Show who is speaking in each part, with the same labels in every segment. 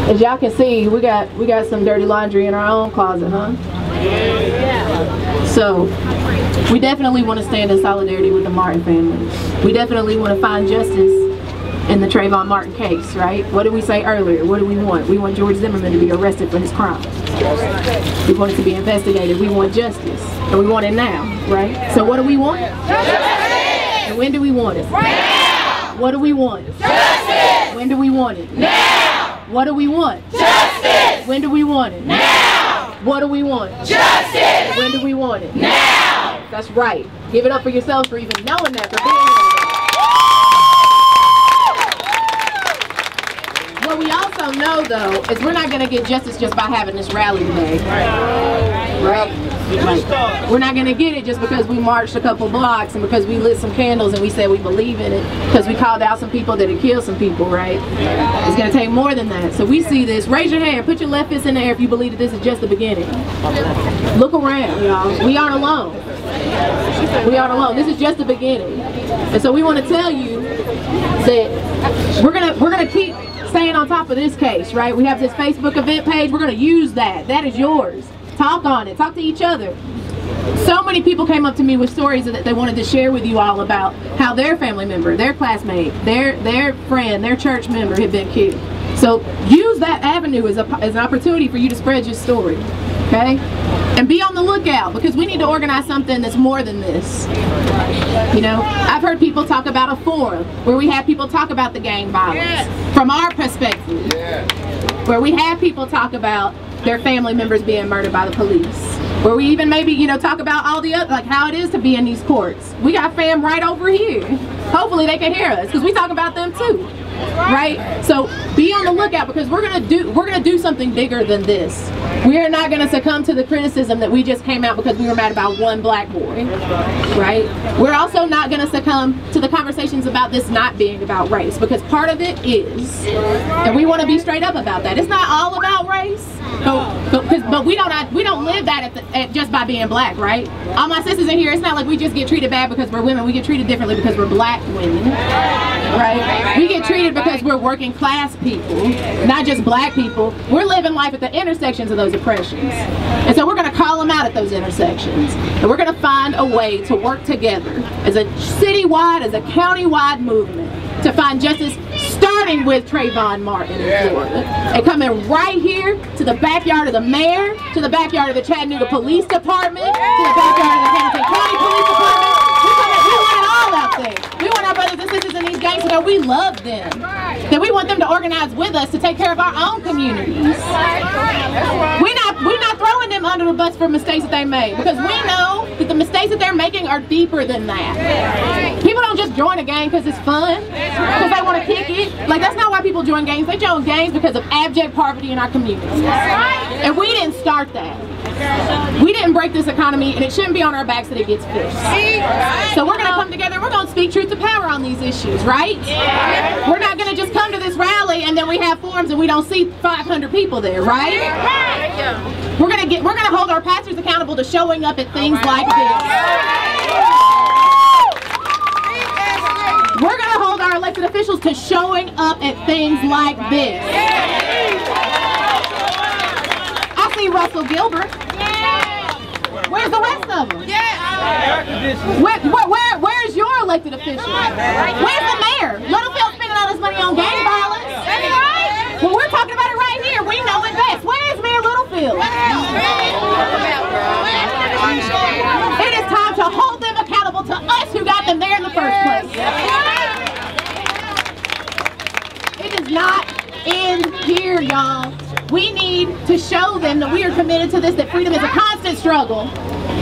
Speaker 1: As y'all can see, we got some dirty laundry in our own closet, huh? So we definitely want to stand in solidarity with the Martin family. We definitely want to find justice in the Trayvon Martin case, right? What did we say earlier? What do we want? We want George Zimmerman to be arrested for his crimes. We want it to be investigated. We want justice. And we want it now, right? So what do we want? Justice! And when do we want it? Now! What do we want? Justice! When do we want it? Now! What do we want? Justice! When do we want it? Now! What do we want? Justice! When do we want it? Now! That's right. Give it up for yourselves for even knowing that, for being here. What we also know, though, is we're not going to get justice just by having this rally today. Right? Like, we're not going to get it just because we marched a couple blocks and because we lit some candles and we said we believe in it, because we called out some people that had killed some people, right? It's going to take more than that. So we see this. Raise your hand. Put your left fist in the air if you believe that this is just the beginning. Look around, y'all. We aren't alone. We aren't alone. This is just the beginning. And so we want to tell you that we're gonna keep staying on top of this case, right? We have this Facebook event page. We're going to use that. That is yours. Talk on it. Talk to each other. So many people came up to me with stories that they wanted to share with you all about how their family member, their classmate, their friend, their church member had been killed. So use that avenue as an opportunity for you to spread your story, okay? And be on the lookout, because we need to organize something that's more than this. You know, I've heard people talk about a forum where we have people talk about the gang violence from our perspective, where we have people talk about their family members being murdered by the police, where we even maybe, you know, talk about all the other, like how it is to be in these courts. We got fam right over here. Hopefully they can hear us, because we talk about them too. Right? So be on the lookout, because we're gonna do something bigger than this. We are not gonna succumb to the criticism that we just came out because we were mad about one black boy. Right? We're also not gonna succumb to the conversations about this not being about race, because part of it is, and we want to be straight up about that. It's not all about race, but we don't live that just by being black, right? All my sisters in here, it's not like we just get treated bad because we're women. We get treated differently because we're black women, right? We get treated because we're working class people, not just black people. We're living life at the intersections of those oppressions. And so we're going to call them out at those intersections. And we're going to find a way to work together as a citywide, as a county-wide movement to find justice, starting with Trayvon Martin in Florida, and coming right here to the backyard of the mayor, to the backyard of the Chattanooga Police Department, to the backyard of the Hamilton County Police Department. We want it all out there. We want our brothers and sisters in these gangs to know we love them, that we want them to organize with us to take care of our own communities. We're not throwing them under the bus for mistakes that they made, because we know that the mistakes that they're making are deeper than that. People don't just join a gang because it's fun, because they want to kick it. Like, that's not why people join gangs. They join gangs because of abject poverty in our communities. And we didn't start that. We didn't break this economy, and it shouldn't be on our backs that it gets fixed. So we're going to come together and we're going to speak truth to power on these issues, right? We're not going to just come to this rally and then we have forums and we don't see 500 people there, right? We're going to hold our pastors accountable to showing up at things like this. We're going to hold our elected officials to showing up at things like this. I see Russell Gilbert. Where's the rest of them? Where's your elected official? Where's the mayor? Littlefield spending all this money on gang violence. Well, we're talking about it right here. We know it best. Where's Mayor Littlefield? It is time to hold them accountable to us who got them there in the first place. It does not end here, y'all. We need to show them that we are committed to this, that freedom is a constant struggle,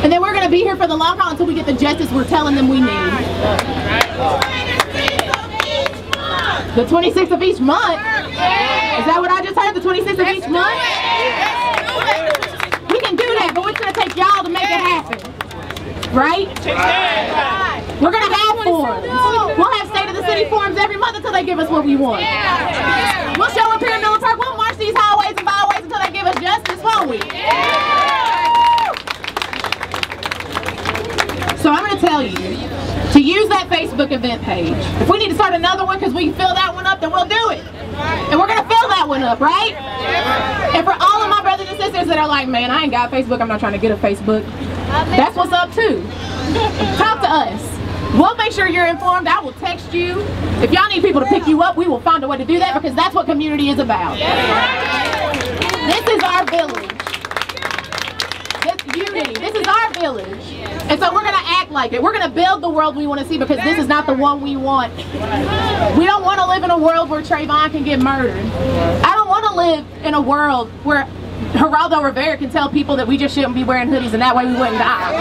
Speaker 1: and that we're going to be here for the long haul until we get the justice we're telling them we need. The 26th of each month? Is that what I just heard? The 26th of each month? We can do that, but it's going to take y'all to make it happen. Right? We're going to have forums. We'll have State of the City forums every month until they give us what we want. We'll show up here in Miller Park. We'll march these highways and byways until they give us justice, won't we? So I'm going to tell you to use that Facebook event page. If we need to start another one because we can fill that one up, then we'll do it. And we're going to fill that one. showing up, right? And for all of my brothers and sisters that are like, man, I ain't got Facebook, I'm not trying to get a Facebook. That's what's up too. Talk to us. We'll make sure you're informed. I will text you. If y'all need people to pick you up, we will find a way to do that because that's what community is about. This is our village. This unity. This is our village. And so we're going to act like it. We're going to build the world we want to see because this is not the one we want. We don't want to live in a world where Trayvon can get murdered. I don't want to live in a world where Geraldo Rivera can tell people that we just shouldn't be wearing hoodies and that way we wouldn't die.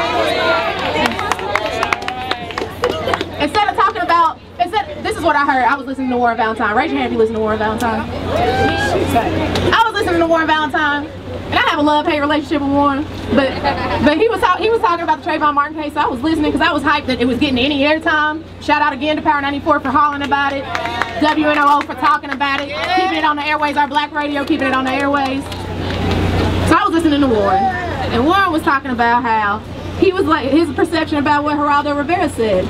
Speaker 1: Instead of talking about, this is what I heard. I was listening to Warren Valentine. Raise your hand if you listen to Warren Valentine. I was listening to Warren Valentine, and I have a love-hate relationship with Warren. But he was talking about the Trayvon Martin case. So I was listening because I was hyped that it was getting any airtime. Shout out again to Power 94 for hollering about it. WNOO for talking about it. Keeping it on the airways. Our black radio keeping it on the airways. So I was listening to Warren, and Warren was talking about how he was like his perception about what Geraldo Rivera said.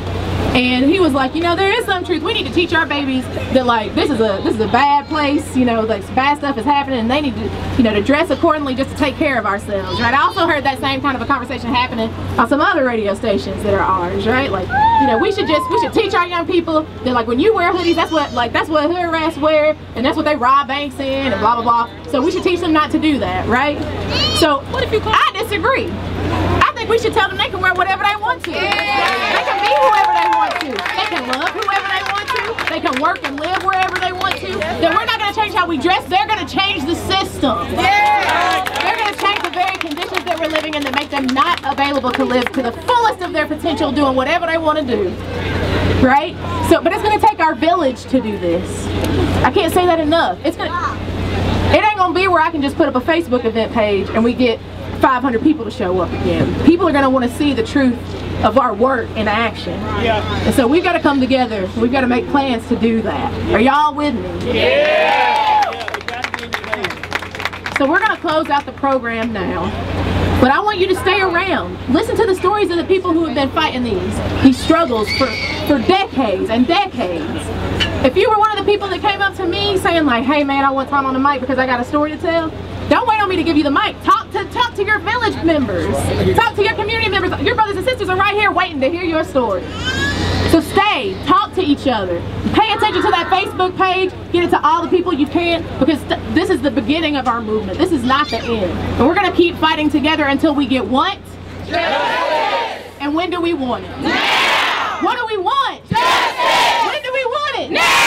Speaker 1: And he was like, you know, there is some truth. We need to teach our babies that, like, this is a bad place, you know, like bad stuff is happening, and they need to, you know, to dress accordingly just to take care of ourselves, right? I also heard that same kind of a conversation happening on some other radio stations that are ours, right? Like, you know, we should teach our young people that, like, when you wear hoodies, that's what hood rats wear, and that's what they rob banks in, and blah blah blah. So we should teach them not to do that, right? So what if I disagree. I think we should tell them they can wear whatever they want to. They can be whoever they want to. They can love whoever they want to. They can work and live wherever they want to. Then we're not going to change how we dress. They're going to change the system. They're going to change the very conditions that we're living in that make them not available to live to the fullest of their potential, doing whatever they want to do. Right? So, but it's going to take our village to do this. I can't say that enough. It ain't going to be where I can just put up a Facebook event page and we get 500 people to show up again. People are going to want to see the truth of our work in action. And so we've got to come together. We've got to make plans to do that. Are y'all with me? So we're going to close out the program now. But I want you to stay around. Listen to the stories of the people who have been fighting these struggles for decades and decades. If you were one of the people that came up to me saying like, hey man, I want time on the mic because I got a story to tell, don't wait on me to give you the mic. Talk to your village members. Talk to your community members. Your brothers and sisters are right here waiting to hear your story. So stay, talk to each other. Pay attention to that Facebook page. Get it to all the people you can, because this is the beginning of our movement. This is not the end. And we're going to keep fighting together until we get what? Justice! And when do we want it? Now! What do we want? Justice! When do we want it? Now!